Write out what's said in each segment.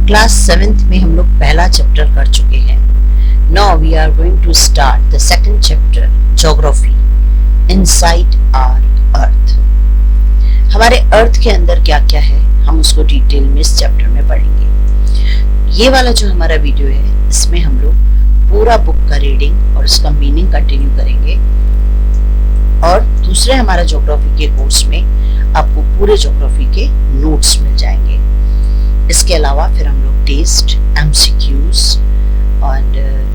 Class 7th में हम लोग पहला चैप्टर कर चुके हैं। Now we are going to start the second chapter, geography inside our earth. हमारे अर्थ के अंदर क्या क्या है, हम उसको डिटेल में इस चैप्टर में पढ़ेंगे। ये वाला जो हमारा वीडियो है, इसमें हम लोग पूरा बुक का रीडिंग और उसका मीनिंग कंटिन्यू करेंगे। और दूसरे हमारा ज्योग्राफी के कोर्स में आपको पूरे ज्योग्राफी के नोट्स मिल जाएंगे। इसके अलावा फिर हम लोग टेस्ट, एमसीक्यूज और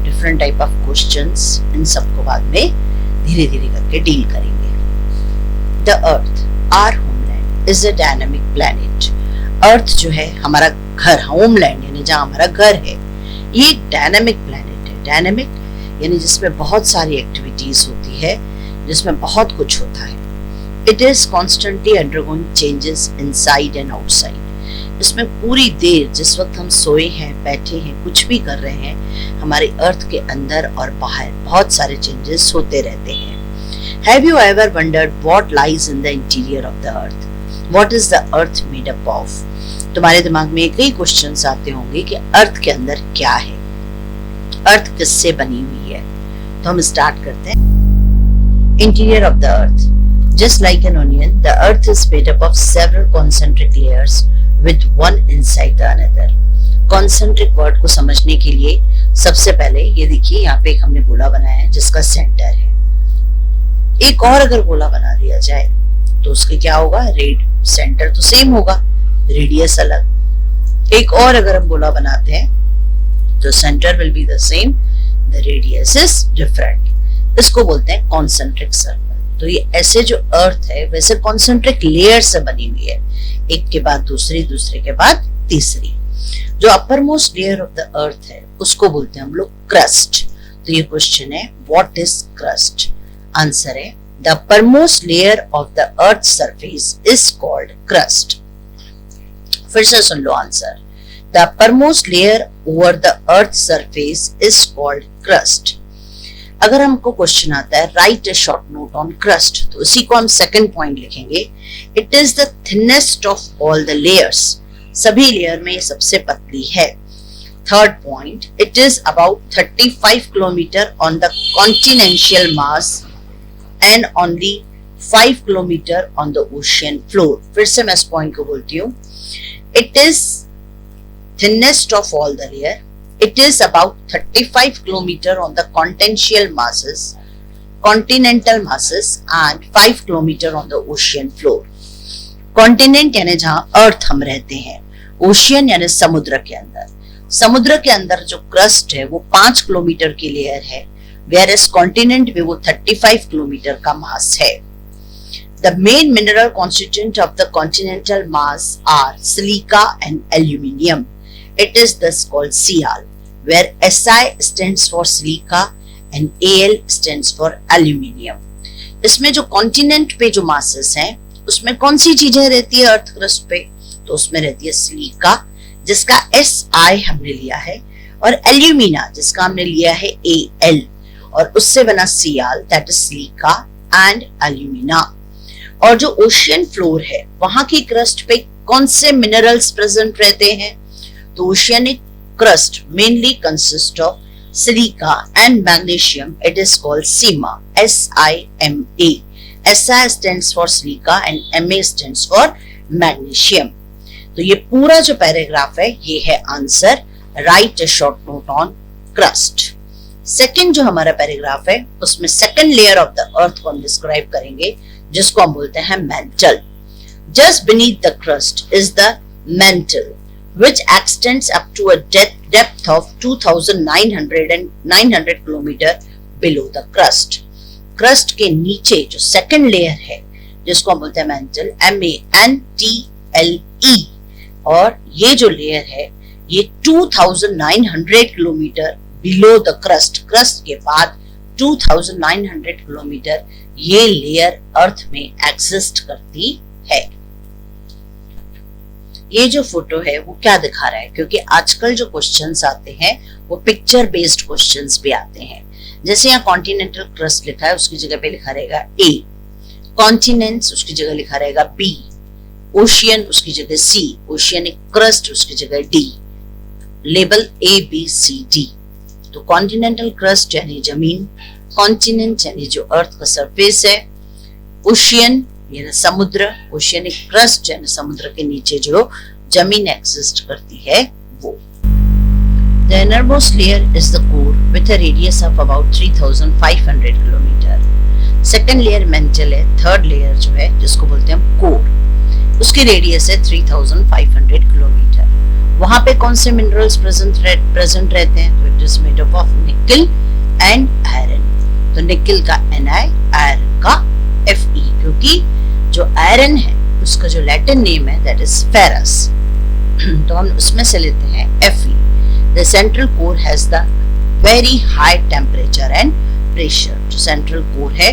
डिफरेंट टाइप ऑफ क्वेश्चंस, इन सबको बाद में धीरे धीरे करके डील करेंगे। The earth, our homeland, is a dynamic planet. Earth जो है हमारा घर, होमलैंड यानी जहाँ हमारा घर है, ये एक डायनामिक प्लैनेट है। डायनामिक यानी जिसमें बहुत सारी एक्टिविटीज होती है, जिसमें बहुत कुछ होता है। It is constantly undergoing changes inside and outside. इसमें पूरी देर, जिस वक्त हम सोए हैं, बैठे हैं, कुछ भी कर रहे हैं, हमारे अर्थ के अंदर और बाहर बहुत सारे चेंजेस होते रहते हैं। Have you ever wondered what lies in the interior of the earth? What is the earth made up of? तुम्हारे दिमाग में कई क्वेश्चंस आते होंगे कि अर्थ के अंदर क्या है, अर्थ किससे बनी हुई है। तो हम स्टार्ट करते हैं। Interior of the earth. Just like an onion, the earth is made up of several concentric layers with one inside the another. Concentric word को समझने के लिए सबसे पहले ये देखिए, यहाँ पे एक हमने गोला बनाया है जिसका सेंटर है। एक और अगर गोला बना दिया जाए तो उसके क्या होगा, सेंटर तो सेम होगा, रेडियस अलग। एक और अगर हम गोला बनाते हैं तो centre will be the same, the radius is different. इसको बोलते हैं कॉन्सेंट्रिक सर्कल। तो ये ऐसे जो अर्थ है वैसे कॉन्सेंट्रिक लेयर से बनी हुई है, एक के बाद दूसरी, दूसरे के बाद तीसरी। जो अपर मोस्ट लेयर ऑफ द अर्थ है उसको बोलते हैं हम लोग क्रस्ट। तो ये क्वेश्चन है, व्हाट इज क्रस्ट? आंसर है, the upper most layer of the earth surface is called crust. फिर से सुन लो answer, the upper most layer over the earth surface is called crust. अगर हमको क्वेश्चन आता है write a short note on crust, तो इसी को हम सेकंड पॉइंट लिखेंगे। It is the thinnest of all the layers. सभी लेयर में सबसे पतली है। Third point, it is about 35 kilometre on the continental mass and only 5 kilometre on the ocean floor. फिर से मैं इस पॉइंट को बोलती हूँ, it is thinnest of all the layer. It is about 35 kilometer on the continental masses and 5 kilometer on the ocean floor. Continent यानी जहाँ अर्थ हम रहते हैं, ओशियन यानी समुद्र के अंदर। समुद्र के अंदर जो क्रस्ट है वो 5 किलोमीटर की लेयर है, whereas कॉन्टिनेंट में वो 35 किलोमीटर का मास है। The main mineral constituent of the continental mass are silica and aluminium. It is thus called Sial, where Si stands for silica and Al stands for aluminium. इसमें जो continent पे जो masses हैं उसमें कौन सी चीजें रहती है अर्थ क्रस्ट पे? तो उसमें रहती है सिलिका, जिसका Si हमने लिया है, और एल्यूमिना जिसका हमने लिया है Al, और उससे बना sial, that is silica and alumina. और जो ओशियन फ्लोर है वहां की क्रस्ट पे कौन से मिनरल्स प्रेजेंट रहते हैं? तो oceanic crust mainly consists of silica and magnesium. It is called SIMA, S-I-M-A. SI stands for silica and Ma stands for magnesium. तो ये पूरा जो पैराग्राफ है ये है answer. Right a short note on crust. Second जो हमारा paragraph है उसमें सेकंड लेयर ऑफ द अर्थ को हम डिस्क्राइब करेंगे, जिसको हम बोलते हैं mantle. Just beneath the crust is the mantle, which extends up to a depth of 2,900 kilometer below the crust. Crust के नीचे जो second layer है जिसको हम बोलते हैं mantle, M-A-N-T-L-E, और ये जो layer है ये 2,900 kilometre below the crust, crust के बाद 2,900 किलोमीटर ये layer अर्थ में exist करती है। ये जो फोटो है वो क्या दिखा रहा है, क्योंकि आजकल जो क्वेश्चंस आते हैं वो पिक्चर बेस्ड क्वेश्चंस भी आते हैं। जैसे यहाँ कॉन्टिनेंटल क्रस्ट लिखा है, उसकी जगह पे लिखा रहेगा ए, कॉन्टिनेंट्स उसकी जगह लिखा रहेगा बी, ओशियन उसकी जगह सी, ओशियनिक क्रस्ट उसकी जगह D, label A B C D. तो कॉन्टिनेंटल क्रस्ट यानी जमीन, कॉन्टिनेंट यानी जो अर्थ का सरफेस है, ओशियन यानी समुद्र, ओशियनिक क्रस्ट यानी समुद्र के नीचे जो जमीन एग्जिस्ट करती है वो। The innermost layer is the core with a radius of about 3500 kilometre. Second layer mental है, थर्ड लेयर जो है जिसको बोलते हैं हम कोर, उसकी रेडियस है 3500 किलोमीटर। वहां पे कौन से मिनरल्स प्रेजेंट रहते हैं? तो it is made up of निकल एंड आयरन। तो निकल का Na, आयरन का Fe, क्योंकि जो आयरन है उसका जो लैटिन नेम है दैट इज फेरस, तो हम उसमें से लेते हैं Fe। The central core has the very high temperature and pressure। जो central core है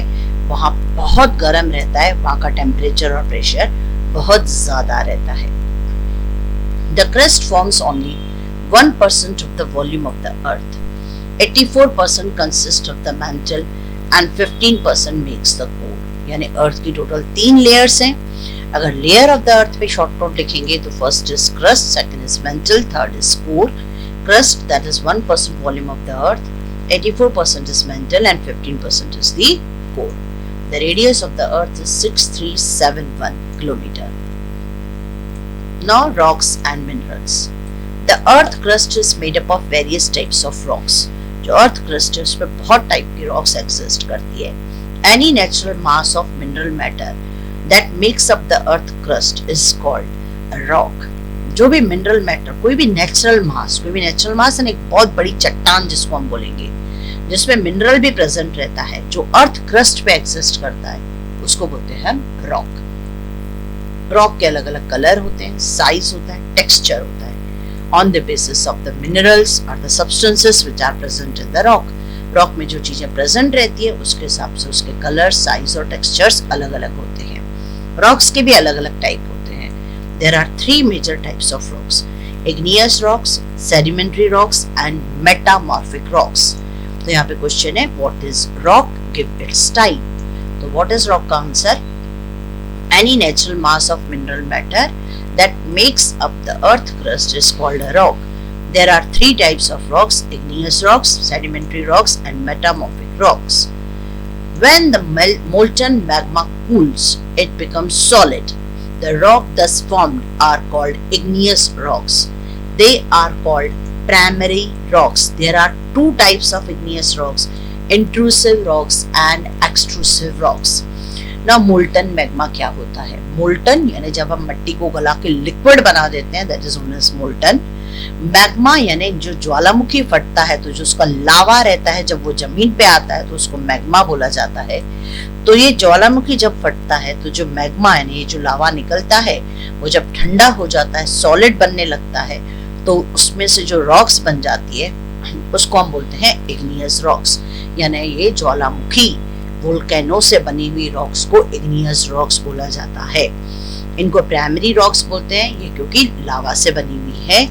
वहाँ बहुत गर्म रहता है, वहाँ का टेम्परेचर और प्रेशर बहुत ज्यादा रहता है। The crust forms only 1% of the volume of the earth. 84% consists of the mantle and 15% makes the core। यानी अर्थ की टोटल 3 लेयर्स हैं। अगर लेयर ऑफ द अर्थ पे शॉर्ट नोट लिखेंगे तो first is crust, second is mental, third is core. Crust, that is 1% volume of the earth, 84% is mantle and 15% is the core. The radius of the earth is 6371 kilometer. Now rocks and minerals. The earth crust is made up of various types of rocks. जो earth crust है उसमें बहुत type की rocks exist करती है। Any natural mass of mineral matter that makes up the earth crust is called a rock। जो भी mineral matter, कोई भी नेचुरल मास यानी एक बहुत बड़ी चट्टान जिसको हम बोलेंगे, जिसमें मिनरल भी प्रेजेंट रहता है, जो अर्थ क्रस्ट पे एग्जिस्ट करता है, उसको बोलते हैं हम रॉक। रॉक के अलग अलग कलर होते हैं, साइज होता है, टेक्सचर होता है। On the basis of the minerals और the substances which are present in the rock, rock में जो चीजें प्रेजेंट रहती है उसके हिसाब से उसके कलर, साइज और टेक्सचर्स अलग अलग होते हैं। रॉक्स के भी अलग अलग टाइप होते हैं। There are 3 major types of rocks: igneous rocks, sedimentary rocks and metamorphic rocks। तो यहाँ पे क्वेश्चन है what is rock, give its type। तो what is rock का answer, any natural mass of mineral matter that makes up the earth crust is called a rock। There are 3 types of rocks: igneous rocks, sedimentary rocks and metamorphic rocks। When the molten magma cools, it becomes solid। The rock thus formed are called igneous rocks। They are called primary rocks। There are 2 types of igneous rocks: intrusive rocks and extrusive rocks। Now molten magma क्या होता है? Molten यानी जब हम मिट्टी को गला के लिक्विड बना देते हैं, that is known as molten। Magma यानी जो ज्वालामुखी फटता है तो जो उसका लावा रहता है, जब वो जमीन पे आता है तो उसको मैग्मा बोला जाता है। तो ये ज्वालामुखी जब फटता है तो जो मैग्मा यानी ये जो लावा निकलता है वो जब ठंडा हो जाता है, सॉलिड बनने लगता है, तो उसमें से जो रॉक्स बन जाती है उसको हम बोलते हैं इग्नियस रॉक्स। यानी ये ज्वालामुखी वोल्केनो से बनी हुई रॉक्स को इग्नियस रॉक्स बोला जाता है। इनको प्राइमरी रॉक्स बोलते हैं ये क्योंकि लावा से बनी हुई है।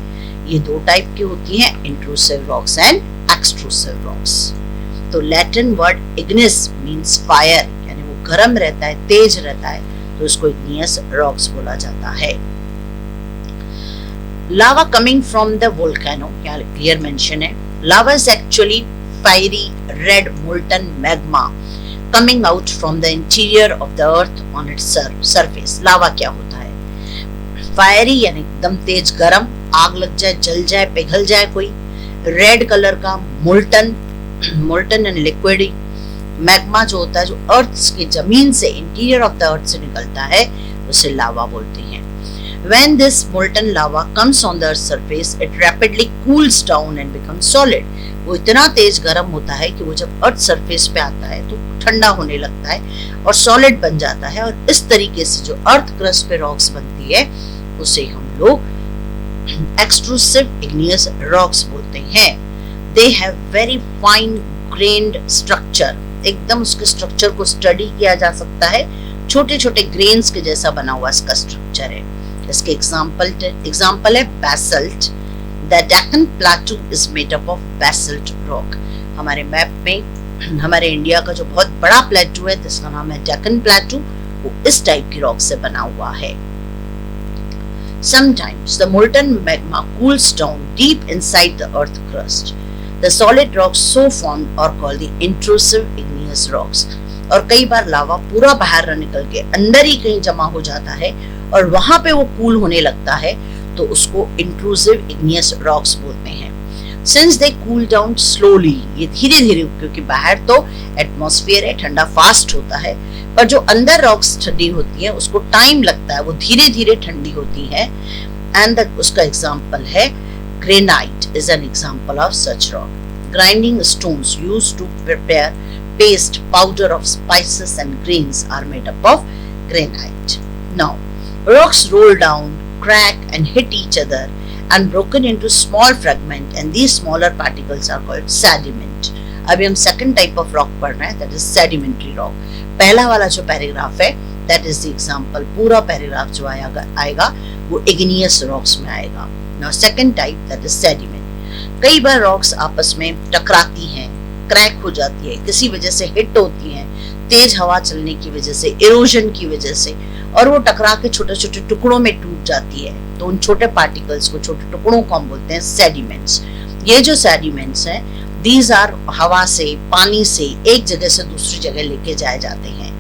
ये 2 टाइप की होती हैं, intrusive rocks and extrusive rocks. तो Latin word ignis means fire, यानी वो गर्म रहता है, तेज रहता है, तो उसको इग्नियस रॉक्स बोला जाता है। Lava coming from the volcano, क्या क्लियर मेंशन है, lava is actually fiery red molten magma coming out from the interior of the earth on its surface. Lava क्या होता है? फायरी यानी एकदम तेज गर्म, आग लग जाए, जल जाए, पिघल जाए कोई, रेड कलर का मोल्टन एंड लिक्विड मैग्मा जो होता है, जो अर्थ की जमीन से, इंटीरियर ऑफ द अर्थ से निकलता है, उसे लावा बोलते हैं। When this molten lava comes on the earth's surface, it rapidly cools down and becomes solid। वो इतना तेज गर्म होता है कि वो जब अर्थ सरफेस पे आता है तो ठंडा होने लगता है और सॉलिड बन जाता है, और इस तरीके से जो अर्थ क्रस्ट पे रॉक्स बनती है उसे हम लोग एक्सट्रूसिव इग्नियस रॉक्स बोलते हैं। They have very fine grained structure। एकदम उसके स्ट्रक्चर को स्टडी किया जा सकता है, छोटे छोटे ग्रेन्स के जैसा बना हुआ इसका स्ट्रक्चर है। इसके एग्जाम्पल है basalt. The Deccan प्लेटू is made up of basalt rock. हमारे मैप में हमारे इंडिया का जो बहुत बड़ा प्लेटू है जिसका नाम है डेक्कन प्लेटू, वो इस टाइप की रॉक से बना हुआ है। Sometimes the molten magma cools down deep inside the earth crust. The solid rocks so formed are called the intrusive igneous rocks. और कई बार लावा पूरा बाहर निकल के अंदर ही कहीं जमा हो जाता है और वहां पे वो कूल होने लगता है, तो उसको intrusive igneous rocks बोलते हैं। Since they cool down slowly, ये धीरे धीरे, क्योंकि बाहर तो एटमॉस्फेयर है, ठंडा फास्ट होता है, पर जो अंदर रॉक्स ठंडी होती है उसको टाइम लगता है, वो धीरे धीरे ठंडी होती है। एंड उसका एग्जांपल है granite is an example of such rock. Grinding stones used to prepare paste powder of spices and grains are made up of granite. Now rocks roll down, crack and hit each other and broken into small fragments, and these smaller particles are called sediment. अभी हम second type of rock पढ़ रहे हैं, that is sedimentary rock। पहला वाला जो paragraph है that is the example, पूरा पैराग्राफ जो आएगा वो igneous rocks में आएगा। Now second type that is sediment। कई बार rocks आपस में टकराती हैं, क्रैक हो जाती है, किसी वजह से हिट होती हैं, तेज हवा चलने की वजह से, इरोजन की वजह से, और वो टकरा के छोटे छोटे टुकड़ों में टूट जाती है। तो उन छोटे पार्टिकल्स को, छोटे टुकड़ों को हम बोलते हैं सेडिमेंट्स। ये जो सेडिमेंट्स हैं, दीज आर हवा से, पानी से एक जगह से दूसरी जगह लेके जाए जाते हैं।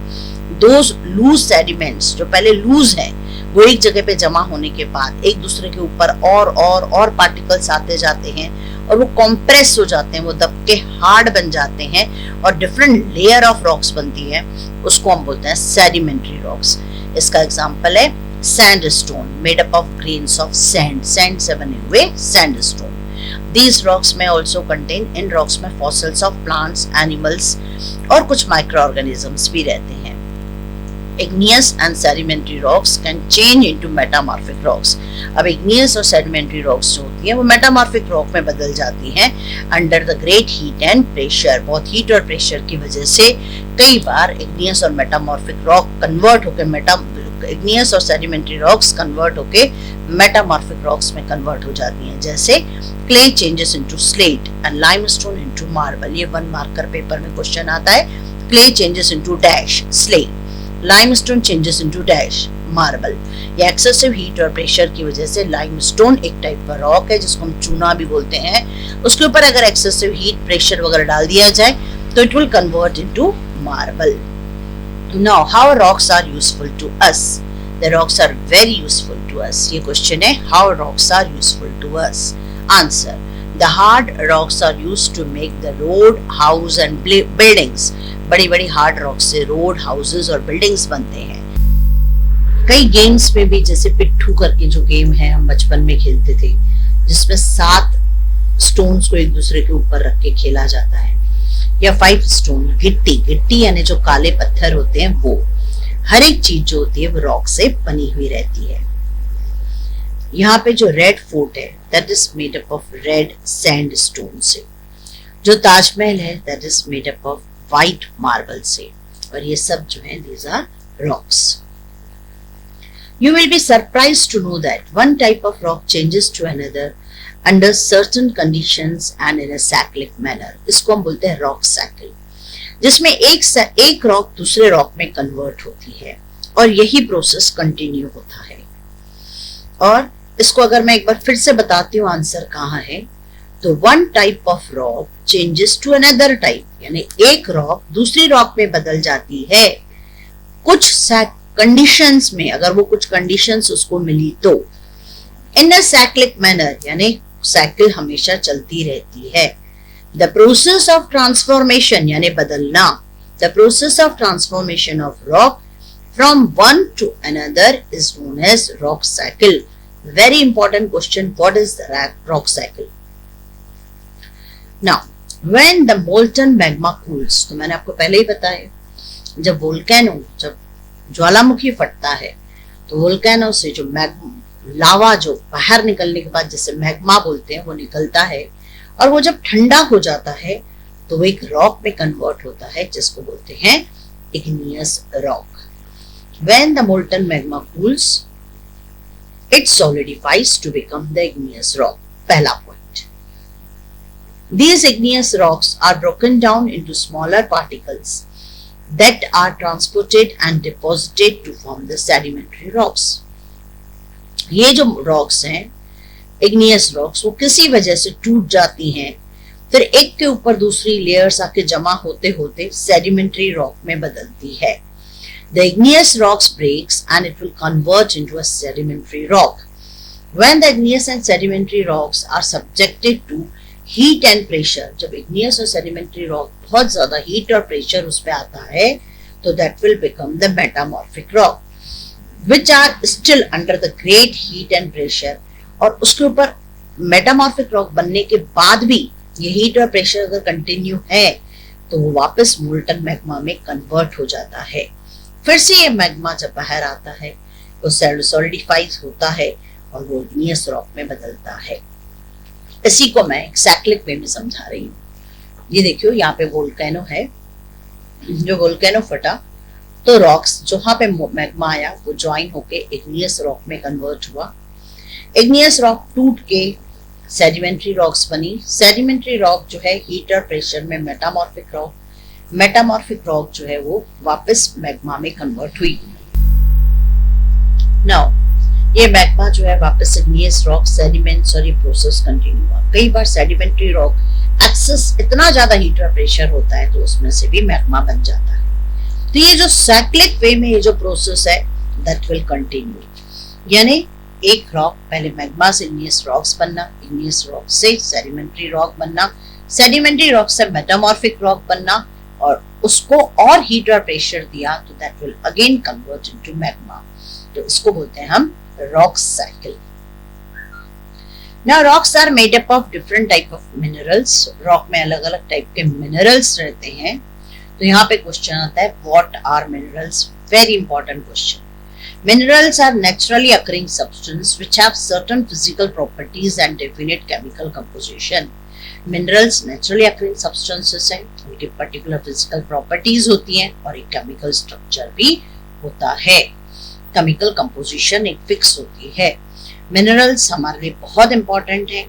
दोज लूज सेडिमेंट्स, जो पहले लूज हैं, वो एक जगह पे जमा होने के बाद एक दूसरे के ऊपर और पार्टिकल्स आते जाते हैं और वो कॉम्प्रेस हो जाते हैं, वो दब के हार्ड बन जाते हैं और डिफरेंट लेयर ऑफ रॉक्स बनती है, उसको हम बोलते हैं सेडिमेंट्री रॉक्स। इसका एग्जांपल है sandstone, made up of grains of sand, sand से बने हुए sandstone. These rocks may also contain, in rocks में फॉसिल्स ऑफ प्लांट्स, एनिमल्स और कुछ माइक्रो ऑर्गेनिजम्स भी रहते हैं। Igneous and sedimentary rocks can change into metamorphic rocks। अब igneous और sedimentary rocks जो होती है वो metamorphic rock में बदल जाती हैं under the great heat and pressure। बहुत heat और pressure की वजह से कई बार igneous और metamorphic rock convert होके igneous और sedimentary rocks convert होके metamorphic rocks में convert हो जाती हैं। जैसे clay changes into slate and limestone into marble। ये 1 मार्कर पेपर में क्वेश्चन आता है। clay changes into dash slate, limestone changes into dash marble. या एक्सेसिव हीट और प्रेशर की वजह से लाइमस्टोन एक टाइप का रॉक है जिसको हम चूना भी बोलते हैं, उसके ऊपर अगर एक्सेसिव हीट प्रेशर वगैरह डाल दिया जाए तो it will convert into marble. Now how rocks are useful to us. The rocks are very useful to us. ये क्वेश्चन है, how rocks are useful to us. Answer, the hard rocks are used to make the road, house and buildings. बड़ी बड़ी hard rock से road, houses और buildings बनते हैं। कई games में भी, जैसे पिट्ठू करके जो गेम है हम बचपन में खेलते थे, जिसमें 7 स्टोन्स को एक दूसरे के ऊपर रख के खेला जाता है, या 5 स्टोन, गिट्टी यानी जो काले पत्थर होते हैं वो, हर एक चीज जो होती है वो रॉक से बनी हुई रहती है। यहाँ पे जो रेड फोर्ट है that is made up of red sandstone से। जो ताजमहल है that is made up of white marble से। और ये सब जो है these are rocks. You will be surprised to know that one type of rock changes to another under certain conditions and in a cyclic manner. इसको हम बोलते हैं रॉक साइकिल, जिसमें एक रॉक दूसरे रॉक में कन्वर्ट होती है और यही प्रोसेस कंटिन्यू होता है। और इसको अगर मैं एक बार फिर से बताती हूँ आंसर कहाँ है, तो one type of rock changes to another type, यानी एक रॉक दूसरी रॉक में बदल जाती है कुछ कंडीशंस में, अगर वो कुछ कंडीशंस उसको मिली तो। इन अ साइक्लिक मैनर, यानी साइकिल हमेशा चलती रहती है। द प्रोसेस ऑफ ट्रांसफॉर्मेशन यानी बदलना, the process of transformation of rock from one to another is known as rock cycle. Very important question, what is the rock cycle? Now, when the molten magma cools, तो मैंने आपको पहले ही बताया, जब volcano, जब ज्वालामुखी फटता है तो वोल्केनो से जो लावा जो बाहर निकलने के बाद जैसे मैग्मा बोलते हैं वो निकलता है, और वो जब ठंडा हो जाता है तो वो एक रॉक में कन्वर्ट होता है जिसको बोलते हैं igneous rock. When the molten magma cools, it solidifies to become the igneous rock. पहला point. These igneous rocks are broken down into smaller particles that are transported and deposited to form the sedimentary rocks. ये जो rocks हैं, igneous rocks, वो किसी वजह से टूट जाती हैं, फिर एक के ऊपर दूसरी layers आके जमा होते होते sedimentary rock में बदलती है. The igneous rocks breaks and it will convert into a sedimentary rock. When the igneous and sedimentary rocks are subjected to heat and pressure, जब igneous और sedimentary rock बहुत ज्यादा heat और pressure उसमें आता है, तो that will become the metamorphic rock, which are still under the great heat and pressure. और उसके ऊपर metamorphic rock बनने के बाद भी ये heat और pressure अगर continue है, तो वो वापस molten magma में convert हो जाता है. फिर से ये magma जब बाहर आता है, वो solidifies होता है और वो igneous rock में बदलता है. इसी को मैं साइक्लिक वे में समझा रही हूँ. ये देखियो, यहाँ पे वोल्केनो है. जो वोल्केनो फटा तो रॉक्स जहाँ पे मैग्मा आया वो ज्वाइन होके igneous रॉक में कन्वर्ट हुआ. igneous रॉक टूट के सेडिमेंट्री रॉक्स बनी. सेडिमेंट्री रॉक जो है हीट और प्रेशर में मेटामॉर्फिक रॉक. मेटामॉर्फिक रॉक जो है वो वापस मैग्मा में कन्वर्ट हुई. नाउ ये मैग्मा जो है वापस igneous रॉक, सेडिमेंट्स और ये प्रोसेस कंटिन्यू हुआ. कई बार सेडिमेंट्री रॉक एक्सेस इतना ज्यादा हीट और प्रेशर होता है तो उसमें से भी मैग्मा बन जाता है. तो ये जो साइक्लिक वे में ये जो प्रोसेस है दैट विल कंटिन्यू. यानी एक रॉक पहले मैग्मा से igneous रॉक्स बनना, igneous रॉक से सेडिमेंट्री रॉक बनना, सेडिमेंट्री रॉक से मेटामॉर्फिक रॉक बनना, और उसको और हीट और प्रेशर दिया तो that will again convert into magma. तो इसको बोलते हैं हम rock cycle. Now rocks are made up of different type of minerals. Rock में अलग अलग टाइप के minerals रहते हैं. तो यहाँ पे क्वेश्चन आता है what are minerals? Very important question. Minerals are naturally occurring substances which have certain physical properties and definite chemical composition. Minerals naturally occurring substances हैं, उनकी particular physical properties होती हैं और एक chemical structure भी होता है. केमिकल कंपोजिशन एक फिक्स होती है. मिनरल्स हमारे लिए बहुत इंपॉर्टेंट है.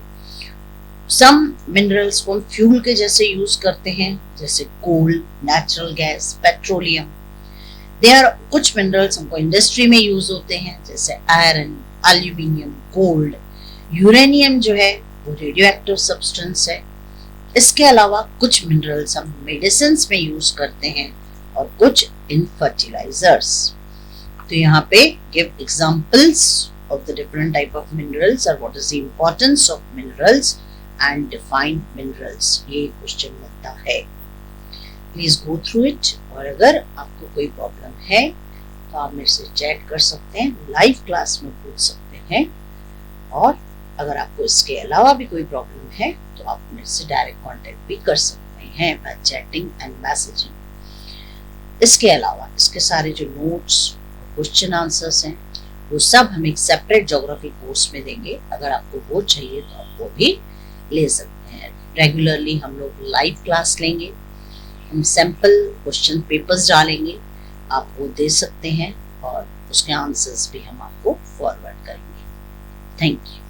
सम मिनरल्स को हम फ्यूल के जैसे यूज करते हैं, जैसे कोल, नेचुरल गैस, पेट्रोलियम. कुछ मिनरल्स हमको इंडस्ट्री में यूज होते हैं, जैसे आयरन, एल्यूमिनियम, गोल्ड. यूरेनियम जो है वो रेडियो एक्टिव सब्सटेंस है. इसके अलावा कुछ मिनरल्स हम मेडिसिन में यूज करते हैं और कुछ इन फर्टिलाइजर्स. तो यहाँ पे give examples of the different type of minerals or what is the importance of minerals and define minerals. ये क्वेश्चन बनता है. Please go through it. और अगर आपको कोई प्रॉब्लम है तो आप मेरे से चैट कर सकते हैं, लाइव क्लास में पूछ सकते हैं. और अगर आपको इसके अलावा भी कोई प्रॉब्लम है तो आप मेरे से डायरेक्ट कांटेक्ट भी कर सकते हैं बाय चैटिंग एंड मैसेजिंग. इसके अलावा इसके सारे जो नोट्स, क्वेश्चन आंसर्स हैं, वो सब हम एक सेपरेट ज्योग्राफी कोर्स में देंगे. अगर आपको वो चाहिए तो आप वो भी ले सकते हैं. रेगुलरली हम लोग लाइव क्लास लेंगे, हम सैंपल क्वेश्चन पेपर्स डालेंगे, आप वो दे सकते हैं और उसके आंसर्स भी हम आपको फॉरवर्ड करेंगे. Thank you.